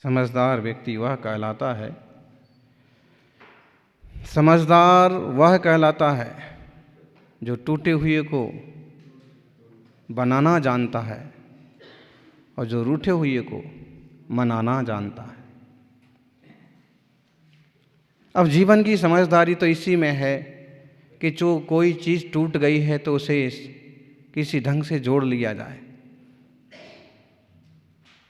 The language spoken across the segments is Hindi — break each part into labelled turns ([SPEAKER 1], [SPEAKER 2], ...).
[SPEAKER 1] समझदार व्यक्ति वह कहलाता है, समझदार वह कहलाता है जो टूटे हुए को बनाना जानता है और जो रूठे हुए को मनाना जानता है। अब जीवन की समझदारी तो इसी में है कि जो कोई चीज़ टूट गई है तो उसे किसी ढंग से जोड़ लिया जाए।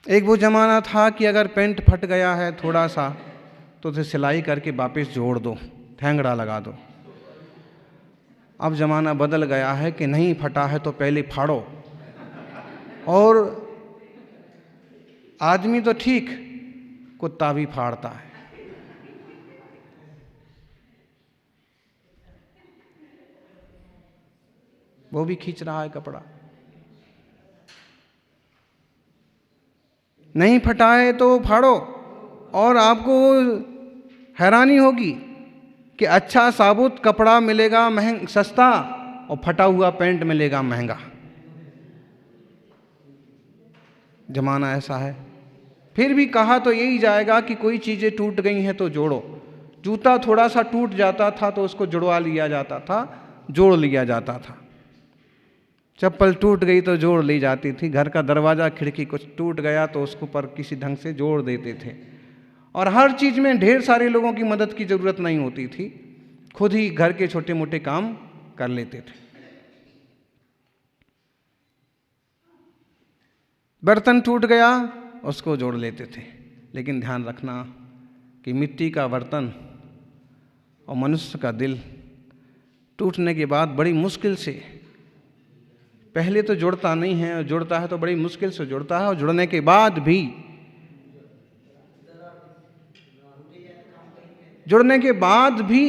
[SPEAKER 1] एक वो ज़माना था कि अगर पेंट फट गया है थोड़ा सा तो उसे सिलाई करके वापस जोड़ दो, ठेंगड़ा लगा दो। अब ज़माना बदल गया है कि नहीं फटा है तो पहले फाड़ो। और आदमी तो ठीक, कुत्ता भी फाड़ता है। वो भी खींच रहा है कपड़ा। नहीं फटा है तो फाड़ो। और आपको हैरानी होगी कि अच्छा साबुत कपड़ा मिलेगा सस्ता और फटा हुआ पेंट मिलेगा महंगा। जमाना ऐसा है। फिर भी कहा तो यही जाएगा कि कोई चीज़ें टूट गई हैं तो जोड़ो। जूता थोड़ा सा टूट जाता था तो उसको जुड़वा लिया जाता था, जोड़ लिया जाता था। चप्पल टूट गई तो जोड़ ली जाती थी। घर का दरवाज़ा खिड़की कुछ टूट गया तो उसको पर किसी ढंग से जोड़ देते थे। और हर चीज़ में ढेर सारे लोगों की मदद की ज़रूरत नहीं होती थी, खुद ही घर के छोटे मोटे काम कर लेते थे। बर्तन टूट गया उसको जोड़ लेते थे। लेकिन ध्यान रखना कि मिट्टी का बर्तन और मनुष्य का दिल टूटने के बाद बड़ी मुश्किल से, पहले तो जुड़ता नहीं है, और जुड़ता है तो बड़ी मुश्किल से जुड़ता है। और जुड़ने के बाद भी, जुड़ने के बाद भी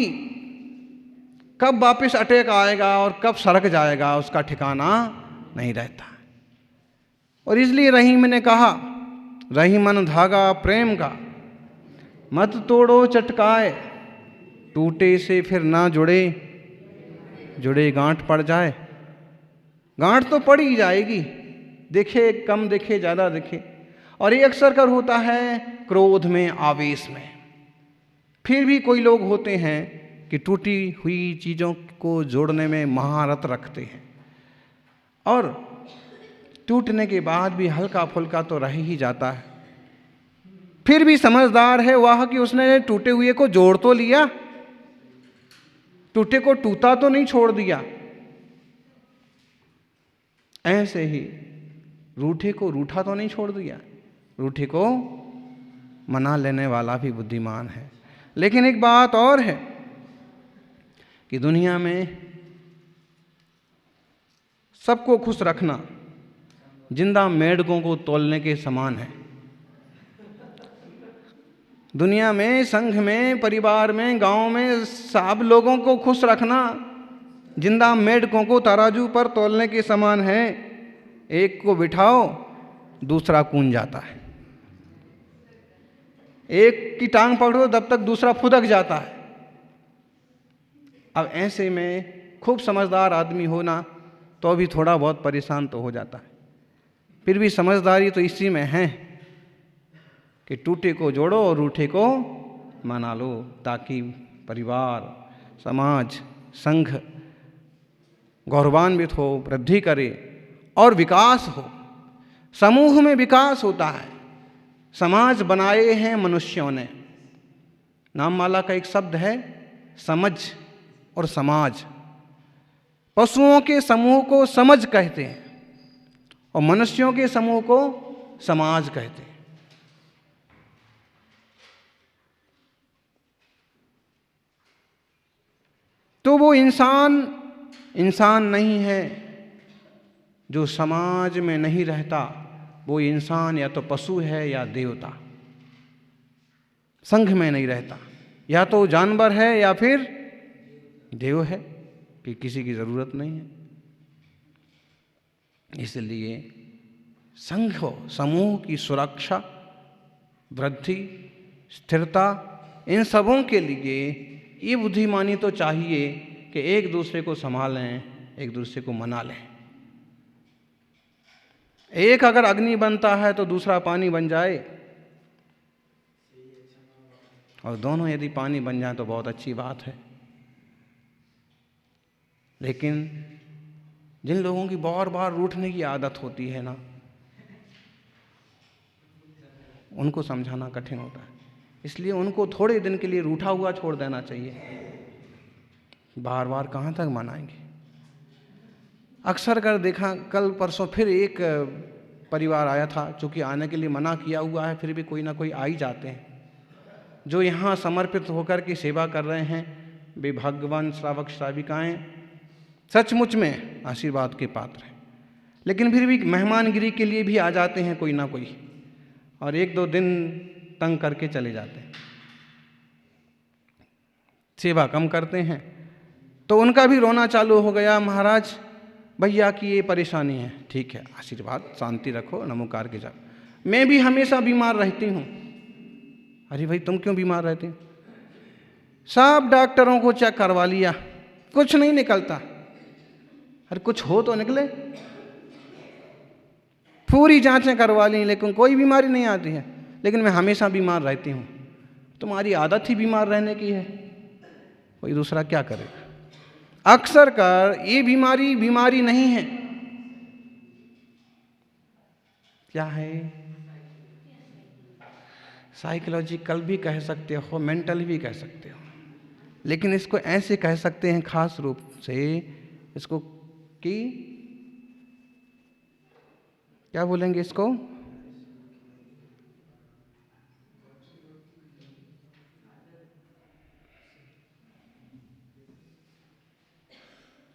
[SPEAKER 1] कब वापस अटैक आएगा और कब सरक जाएगा उसका ठिकाना नहीं रहता। और इसलिए रहीम ने कहा, रहीमन धागा प्रेम का मत तोड़ो चटकाए, टूटे से फिर ना जुड़े, जुड़े गांठ पड़ जाए। गांठ तो पड़ ही जाएगी, दिखे कम दिखे ज़्यादा दिखे। और ये अक्सर कर होता है क्रोध में, आवेश में। फिर भी कोई लोग होते हैं कि टूटी हुई चीज़ों को जोड़ने में महारत रखते हैं और टूटने के बाद भी हल्का फुल्का तो रह ही जाता है। फिर भी समझदार है वह कि उसने टूटे हुए को जोड़ तो लिया, टूटे को टूटा तो नहीं छोड़ दिया। ऐसे ही रूठे को रूठा तो नहीं छोड़ दिया, रूठे को मना लेने वाला भी बुद्धिमान है। लेकिन एक बात और है कि दुनिया में सबको खुश रखना जिंदा मेंढकों को तौलने के समान है। दुनिया में, संघ में, परिवार में, गांव में सब लोगों को खुश रखना जिंदा मेंढकों को तराजू पर तौलने के समान है। एक को बिठाओ दूसरा कून जाता है, एक की टांग पकड़ो तब तक दूसरा फुदक जाता है। अब ऐसे में खूब समझदार आदमी होना तो भी थोड़ा बहुत परेशान तो हो जाता है। फिर भी समझदारी तो इसी में है कि टूटे को जोड़ो और रूठे को मना लो, ताकि परिवार, समाज, संघ गौरवान्वित हो, वृद्धि करे और विकास हो। समूह में विकास होता है। समाज बनाए हैं मनुष्यों ने। नाममाला का एक शब्द है समझ और समाज। पशुओं के समूह को समझ कहते हैं और मनुष्यों के समूह को समाज कहते हैं। तो वो इंसान नहीं है जो समाज में नहीं रहता। वो इंसान या तो पशु है या देवता। संघ में नहीं रहता, या तो जानवर है या फिर देव है कि किसी की जरूरत नहीं है। इसलिए संघ, समूह की सुरक्षा, वृद्धि, स्थिरता, इन सबों के लिए ये बुद्धिमानी तो चाहिए कि एक दूसरे को संभालें, एक दूसरे को मना लें। एक अगर अग्नि बनता है तो दूसरा पानी बन जाए, और दोनों यदि पानी बन जाए तो बहुत अच्छी बात है। लेकिन जिन लोगों की बार बार रूठने की आदत होती है ना, उनको समझाना कठिन होता है। इसलिए उनको थोड़े दिन के लिए रूठा हुआ छोड़ देना चाहिए। बार बार कहाँ तक मनाएंगे। अक्सर कर देखा, कल परसों फिर एक परिवार आया था, चूँकि आने के लिए मना किया हुआ है, फिर भी कोई ना कोई आ ही जाते हैं, जो यहाँ समर्पित होकर के सेवा कर रहे हैं। वे भगवान श्रावक श्राविकाएँ सचमुच में आशीर्वाद के पात्र हैं। लेकिन फिर भी मेहमानगिरी के लिए भी आ जाते हैं कोई ना कोई, और 1-2 दिन तंग करके चले जाते हैं, सेवा कम करते हैं। तो उनका भी रोना चालू हो गया, महाराज भैया की ये परेशानी है। ठीक है, आशीर्वाद, शांति रखो, नमोकार के जाओ। मैं भी हमेशा बीमार रहती हूँ। अरे भाई, तुम क्यों बीमार रहती हो? सब डॉक्टरों को चेक करवा लिया, कुछ नहीं निकलता। अरे कुछ हो तो निकले। पूरी जांचें करवा ली, लेकिन कोई बीमारी नहीं आती है। लेकिन मैं हमेशा बीमार रहती हूँ। तुम्हारी आदत ही बीमार रहने की है, कोई दूसरा क्या करेगा। अक्सर कर ये बीमारी नहीं है। क्या है? साइकोलॉजिकल भी कह सकते हो, मेंटल भी कह सकते हो। लेकिन इसको ऐसे कह सकते हैं खास रूप से इसको कि क्या बोलेंगे इसको,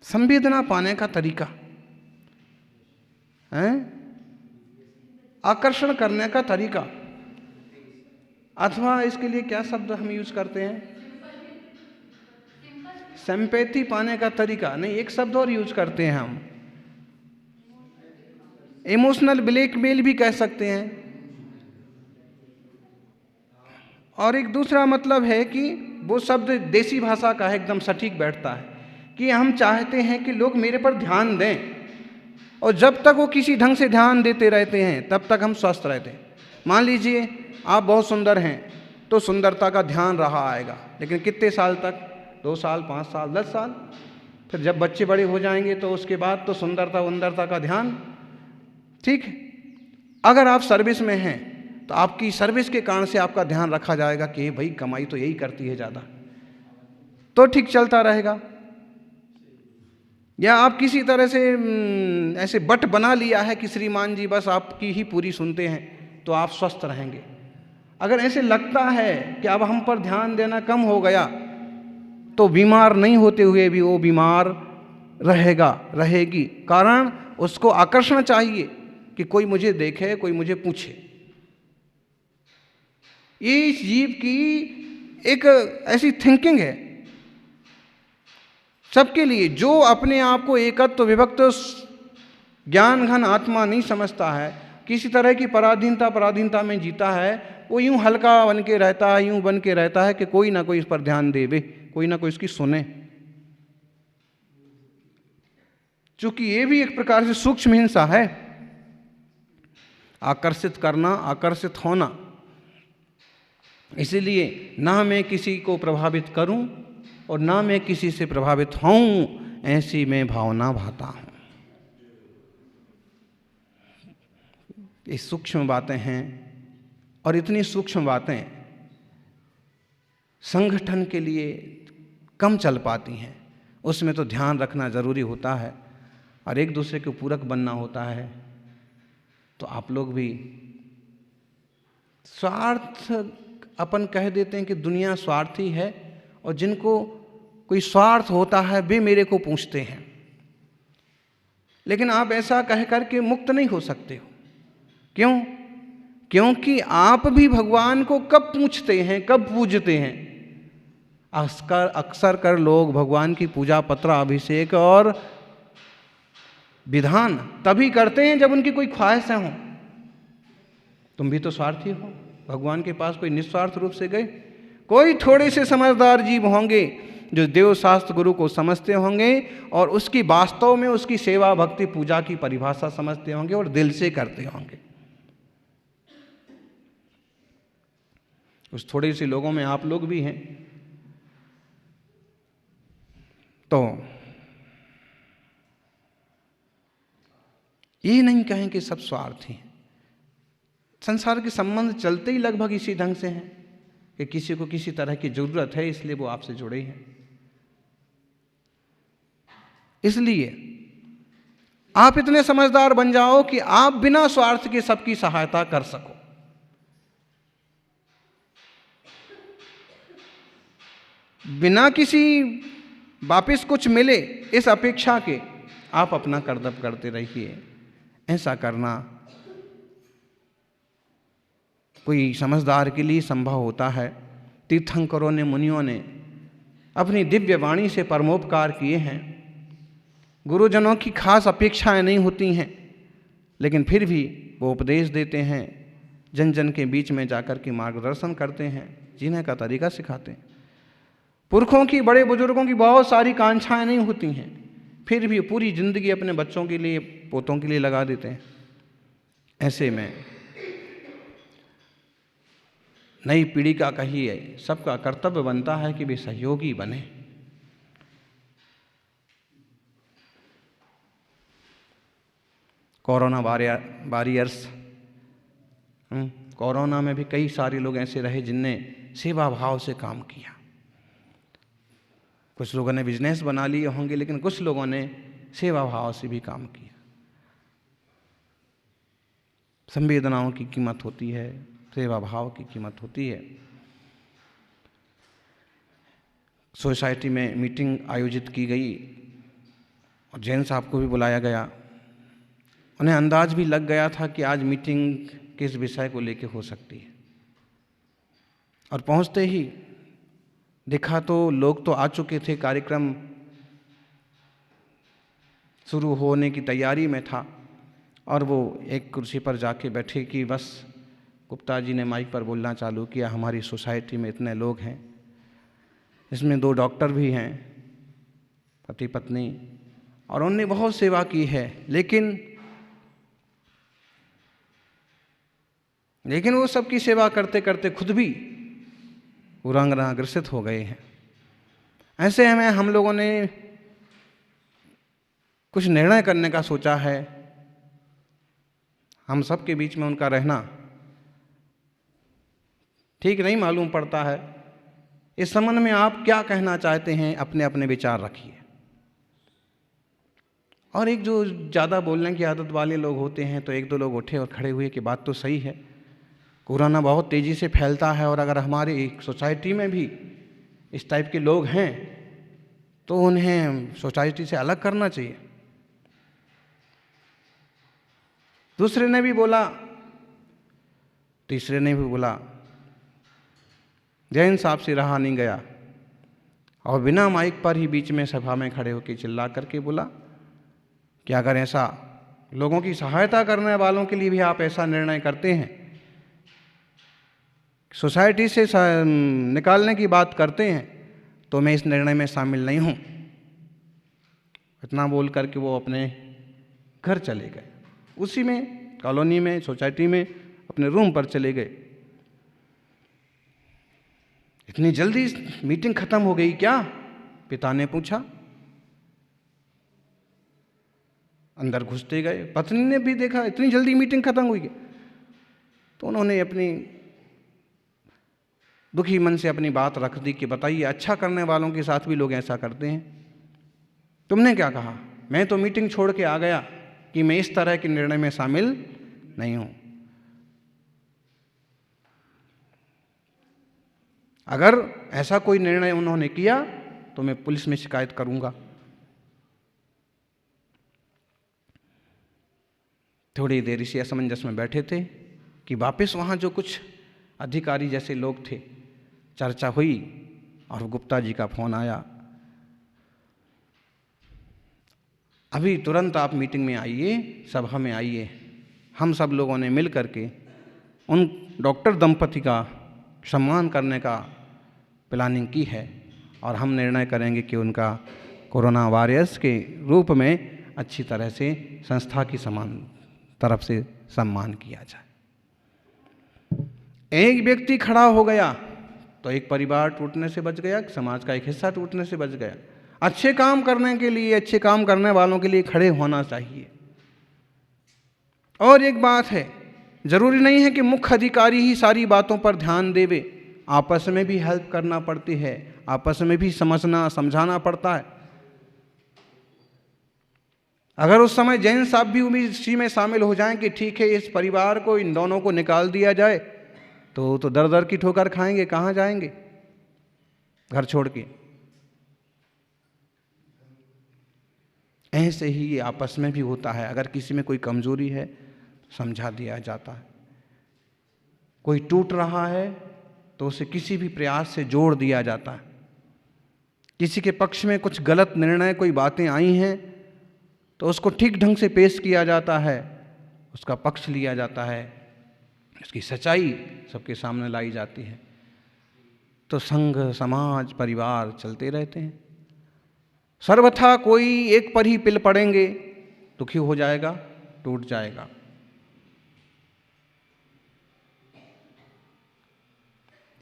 [SPEAKER 1] संवेदना पाने का तरीका है, आकर्षण करने का तरीका, अथवा इसके लिए क्या शब्द हम यूज करते हैं, सिंपैथी पाने का तरीका। नहीं, एक शब्द और यूज करते हैं हम, इमोशनल ब्लैकमेल भी कह सकते हैं। और एक दूसरा मतलब है कि वो शब्द देसी भाषा का है, एकदम सटीक बैठता है, कि हम चाहते हैं कि लोग मेरे पर ध्यान दें, और जब तक वो किसी ढंग से ध्यान देते रहते हैं तब तक हम स्वस्थ रहते हैं। मान लीजिए आप बहुत सुंदर हैं, तो सुंदरता का ध्यान रहा आएगा, लेकिन कितने साल तक? 2 साल, 5 साल, 10 साल। फिर जब बच्चे बड़े हो जाएंगे तो उसके बाद तो सुंदरता का ध्यान। ठीक है, अगर आप सर्विस में हैं तो आपकी सर्विस के कारण से आपका ध्यान रखा जाएगा कि भाई कमाई तो यही करती है ज़्यादा, तो ठीक चलता रहेगा। या आप किसी तरह से ऐसे बट बना लिया है कि श्रीमान जी बस आपकी ही पूरी सुनते हैं, तो आप स्वस्थ रहेंगे। अगर ऐसे लगता है कि अब हम पर ध्यान देना कम हो गया, तो बीमार नहीं होते हुए भी वो बीमार रहेगी। कारण उसको आकर्षण चाहिए कि कोई मुझे देखे, कोई मुझे पूछे। ये इस जीव की एक ऐसी थिंकिंग है सबके लिए, जो अपने आप को एकत्व विभक्त ज्ञान घन आत्मा नहीं समझता है, किसी तरह की पराधीनता में जीता है, वो यूं हल्का बन के रहता है, यूं बन के रहता है कि कोई ना कोई इस पर ध्यान देवे, कोई ना कोई इसकी सुने। चूंकि ये भी एक प्रकार से सूक्ष्म हिंसा है, आकर्षित करना, आकर्षित होना। इसलिए ना मैं किसी को प्रभावित करूं और ना मैं किसी से प्रभावित हूं, ऐसी मैं भावना भाता हूं। ये सूक्ष्म बातें हैं, और इतनी सूक्ष्म बातें संगठन के लिए कम चल पाती हैं। उसमें तो ध्यान रखना जरूरी होता है और एक दूसरे के पूरक बनना होता है। तो आप लोग भी स्वार्थ अपन कह देते हैं कि दुनिया स्वार्थी है, और जिनको कोई स्वार्थ होता है वे मेरे को पूछते हैं। लेकिन आप ऐसा कह करके मुक्त नहीं हो सकते हो। क्यों? क्योंकि आप भी भगवान को कब पूछते हैं, कब पूजते हैं? अक्सर कर लोग भगवान की पूजा, पत्राभिषेक और विधान तभी करते हैं जब उनकी कोई ख्वाहिशें हों। तुम भी तो स्वार्थी हो, भगवान के पास कोई निस्वार्थ रूप से गए? कोई थोड़े से समझदार जीव होंगे जो देव शास्त्र गुरु को समझते होंगे और उसकी वास्तव में उसकी सेवा भक्ति पूजा की परिभाषा समझते होंगे और दिल से करते होंगे। उस थोड़े से लोगों में आप लोग भी हैं। तो ये नहीं कहें कि सब स्वार्थी हैं। संसार के संबंध चलते ही लगभग इसी ढंग से हैं कि किसी को किसी तरह की जरूरत है इसलिए वो आपसे जुड़े हैं। इसलिए आप इतने समझदार बन जाओ कि आप बिना स्वार्थ के सबकी सहायता कर सको। बिना किसी वापस कुछ मिले इस अपेक्षा के आप अपना कर्तव्य करते रहिए। ऐसा करना कोई समझदार के लिए संभव होता है। तीर्थंकरों ने, मुनियों ने अपनी दिव्य वाणी से परमोपकार किए हैं। गुरुजनों की खास अपेक्षाएं नहीं होती हैं, लेकिन फिर भी वो उपदेश देते हैं, जन जन के बीच में जाकर के मार्गदर्शन करते हैं, जीने का तरीका सिखाते हैं। पुरखों की, बड़े बुजुर्गों की बहुत सारी कांक्षाएं नहीं होती हैं, फिर भी पूरी जिंदगी अपने बच्चों के लिए, पोतों के लिए लगा देते हैं। ऐसे में नई पीढ़ी का कहिए सबका कर्तव्य बनता है कि वे सहयोगी बने। कोरोना वॉरियर्स, कोरोना में भी कई सारे लोग ऐसे रहे जिनने सेवा भाव से काम किया। कुछ लोगों ने बिजनेस बना लिए होंगे, लेकिन कुछ लोगों ने सेवा भाव से भी काम किया। संवेदनाओं की कीमत होती है, सेवा भाव की कीमत होती है। सोसाइटी में मीटिंग आयोजित की गई और जैन साहब को भी बुलाया गया। उन्हें अंदाज भी लग गया था कि आज मीटिंग किस विषय को लेकर हो सकती है, और पहुंचते ही देखा तो लोग तो आ चुके थे, कार्यक्रम शुरू होने की तैयारी में था, और वो एक कुर्सी पर जाके बैठे कि बस गुप्ता जी ने माइक पर बोलना चालू किया, हमारी सोसाइटी में इतने लोग हैं, इसमें 2 डॉक्टर भी हैं, पति पत्नी, और उन्होंने बहुत सेवा की है, लेकिन वो सबकी सेवा करते करते खुद भी उरांगना ग्रसित हो गए हैं। ऐसे में हम लोगों ने कुछ निर्णय करने का सोचा है। हम सबके बीच में उनका रहना ठीक नहीं मालूम पड़ता है। इस संबंध में आप क्या कहना चाहते हैं, अपने अपने विचार रखिए। और एक जो ज़्यादा बोलने की आदत वाले लोग होते हैं, तो 1-2 लोग उठे और खड़े हुए कि बात तो सही है, कोरोना बहुत तेज़ी से फैलता है, और अगर हमारी सोसाइटी में भी इस टाइप के लोग हैं तो उन्हें सोसाइटी से अलग करना चाहिए। दूसरे ने भी बोला, तीसरे ने भी बोला। जैन साहब से रहा नहीं गया और बिना माइक पर ही बीच में सभा में खड़े होकर चिल्ला करके बोला कि अगर ऐसा लोगों की सहायता करने वालों के लिए भी आप ऐसा निर्णय करते हैं, सोसाइटी से निकालने की बात करते हैं, तो मैं इस निर्णय में शामिल नहीं हूं। इतना बोल करके वो अपने घर चले गए। उसी में कॉलोनी में, सोसाइटी में अपने रूम पर चले गए। इतनी जल्दी मीटिंग खत्म हो गई क्या? पिता ने पूछा। अंदर घुसते गए। पत्नी ने भी देखा इतनी जल्दी मीटिंग खत्म हुई क्या? तो उन्होंने अपनी दुखी मन से अपनी बात रख दी कि बताइए, अच्छा करने वालों के साथ भी लोग ऐसा करते हैं। तुमने क्या कहा? मैं तो मीटिंग छोड़ के आ गया कि मैं इस तरह के निर्णय में शामिल नहीं हूं। अगर ऐसा कोई निर्णय उन्होंने किया तो मैं पुलिस में शिकायत करूंगा। थोड़ी देर इसी असमंजस में बैठे थे कि वापस वहां जो कुछ अधिकारी जैसे लोग थे, चर्चा हुई और गुप्ता जी का फोन आया, अभी तुरंत आप मीटिंग में आइए, सभा में आइए। हम सब लोगों ने मिल करके उन डॉक्टर दंपति का सम्मान करने का प्लानिंग की है और हम निर्णय करेंगे कि उनका कोरोना वॉरियर्स के रूप में अच्छी तरह से संस्था की समान तरफ से सम्मान किया जाए। एक व्यक्ति खड़ा हो गया तो एक परिवार टूटने से बच गया, समाज का एक हिस्सा टूटने से बच गया। अच्छे काम करने के लिए, अच्छे काम करने वालों के लिए खड़े होना चाहिए। और एक बात है, जरूरी नहीं है कि मुख्य अधिकारी ही सारी बातों पर ध्यान देवे, आपस में भी हेल्प करना पड़ती है, आपस में भी समझना समझाना पड़ता है। अगर उस समय जैन साहब भी इसी में शामिल हो जाएं कि ठीक है इस परिवार को, इन दोनों को निकाल दिया जाए, तो दर दर की ठोकर खाएंगे, कहाँ जाएंगे घर छोड़ के। ऐसे ही आपस में भी होता है, अगर किसी में कोई कमजोरी है समझा दिया जाता है, कोई टूट रहा है तो उसे किसी भी प्रयास से जोड़ दिया जाता है। किसी के पक्ष में कुछ गलत निर्णय, कोई बातें आई हैं तो उसको ठीक ढंग से पेश किया जाता है, उसका पक्ष लिया जाता है, उसकी सच्चाई सबके सामने लाई जाती है। तो संघ, समाज, परिवार चलते रहते हैं। सर्वथा कोई एक पर ही पिल पड़ेंगे, दुखी हो जाएगा, टूट जाएगा।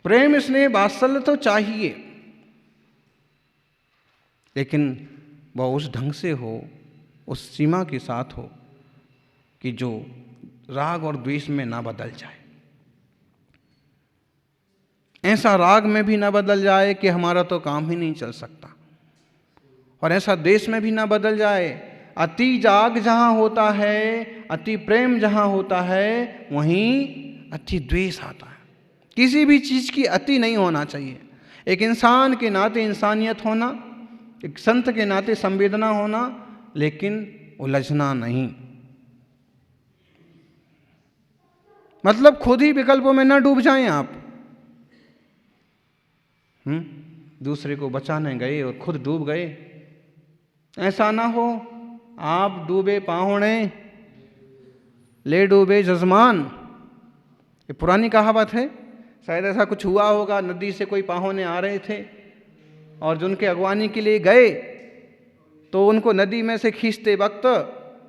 [SPEAKER 1] प्रेम, स्नेह, वात्सल्य तो चाहिए, लेकिन वह उस ढंग से हो, उस सीमा के साथ हो कि जो राग और द्वेष में ना बदल जाए। ऐसा राग में भी ना बदल जाए कि हमारा तो काम ही नहीं चल सकता, और ऐसा द्वेष में भी ना बदल जाए। अति जाग जहां होता है, अति प्रेम जहां होता है, वहीं अति द्वेष आता है। किसी भी चीज की अति नहीं होना चाहिए। एक इंसान के नाते इंसानियत होना, एक संत के नाते संवेदना होना, लेकिन उलझना नहीं। मतलब खुद ही विकल्पों में न डूब जाएं आप। दूसरे को बचाने गए और खुद डूब गए, ऐसा ना हो। आप डूबे पाहुणे, ले डूबे जजमान, ये पुरानी कहावत है। शायद ऐसा कुछ हुआ होगा, नदी से कोई पाहुणे आ रहे थे और जो उनके अगवानी के लिए गए तो उनको नदी में से खींचते वक्त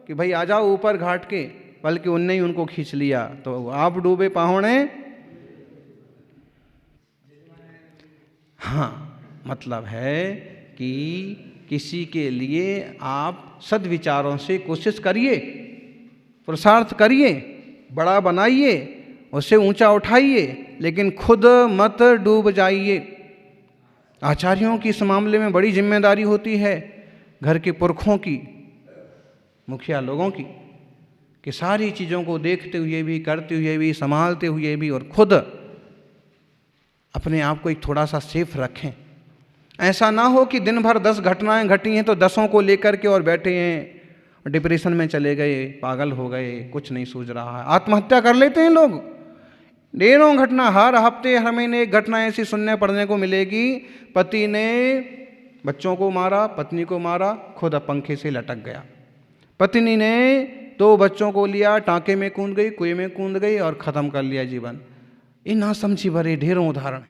[SPEAKER 1] कि भाई आ जाओ ऊपर घाट के, बल्कि उनने ही उनको खींच लिया। तो आप डूबे पाहुणे, हाँ, मतलब है कि किसी के लिए आप सद्विचारों से कोशिश करिए, पुरुषार्थ करिए, बड़ा बनाइए, उसे ऊंचा उठाइए, लेकिन खुद मत डूब जाइए। आचार्यों की इस मामले में बड़ी जिम्मेदारी होती है, घर के पुरखों की, मुखिया लोगों की, कि सारी चीज़ों को देखते हुए भी, करते हुए भी, संभालते हुए भी, और खुद अपने आप को एक थोड़ा सा सेफ रखें। ऐसा ना हो कि दिन भर 10 घटनाएं घटी हैं तो 10 को लेकर के और बैठे हैं, डिप्रेशन में चले गए, पागल हो गए, कुछ नहीं सूझ रहा है, आत्महत्या कर लेते हैं लोग। ढेरों घटना, हर हफ्ते हर महीने एक घटना ऐसी सुनने पड़ने को मिलेगी। पति ने बच्चों को मारा, पत्नी को मारा, खुद पंखे से लटक गया। पत्नी ने 2 बच्चों को लिया, टांके में कूद गई, कुएं में कूद गई और ख़त्म कर लिया जीवन। ये नासमझी भरे ढेरों उदाहरण।